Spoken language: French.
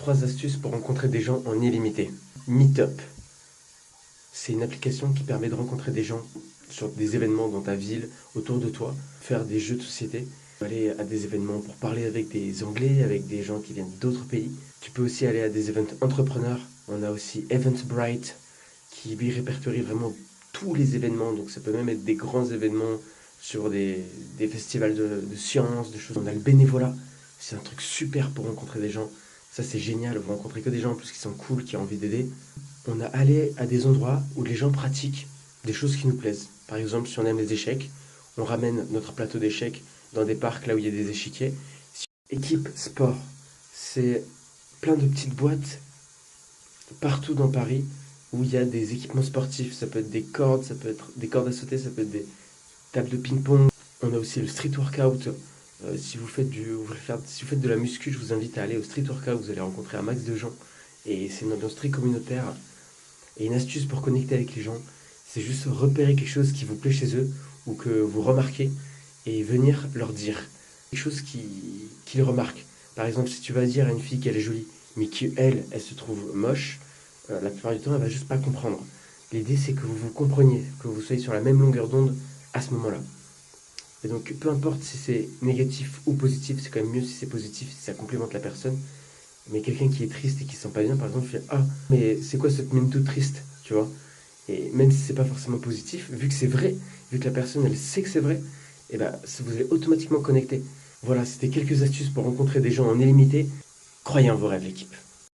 3 astuces pour rencontrer des gens en illimité. Meetup. C'est une application qui permet de rencontrer des gens sur des événements dans ta ville, autour de toi, faire des jeux de société, aller à des événements pour parler avec des Anglais, avec des gens qui viennent d'autres pays. Tu peux aussi aller à des events entrepreneurs. On a aussi Eventbrite qui lui répertorie vraiment tous les événements, donc ça peut même être des grands événements sur des festivals de sciences, de choses. On a le bénévolat, c'est un truc super pour rencontrer des gens. Ça c'est génial, vous rencontrez que des gens en plus qui sont cool, qui ont envie d'aider. On a allé à des endroits où les gens pratiquent des choses qui nous plaisent. Par exemple, si on aime les échecs, on ramène notre plateau d'échecs dans des parcs là où il y a des échiquiers. Équipe sport, c'est plein de petites boîtes partout dans Paris où il y a des équipements sportifs. Ça peut être des cordes, ça peut être des cordes à sauter, ça peut être des tables de ping-pong. On a aussi le street workout. Si vous faites si vous faites de la muscu, je vous invite à aller au street workout. Vous allez rencontrer un max de gens. Et c'est une ambiance très communautaire. Et une astuce pour connecter avec les gens, c'est juste repérer quelque chose qui vous plaît chez eux ou que vous remarquez et venir leur dire quelque chose qu'ils remarquent. Par exemple, si tu vas dire à une fille qu'elle est jolie, mais qu'elle, elle se trouve moche, la plupart du temps, elle va juste pas comprendre. L'idée, c'est que vous vous compreniez, que vous soyez sur la même longueur d'onde à ce moment-là. Et donc, peu importe si c'est négatif ou positif, c'est quand même mieux si c'est positif, si ça complémente la personne. Mais quelqu'un qui est triste et qui se sent pas bien, par exemple, fait ah, mais c'est quoi cette mine toute triste, tu vois? Et même si c'est pas forcément positif, vu que c'est vrai, vu que la personne elle sait que c'est vrai, et ben vous allez automatiquement connecter. Voilà, c'était quelques astuces pour rencontrer des gens en illimité. Croyez en vos rêves, l'équipe.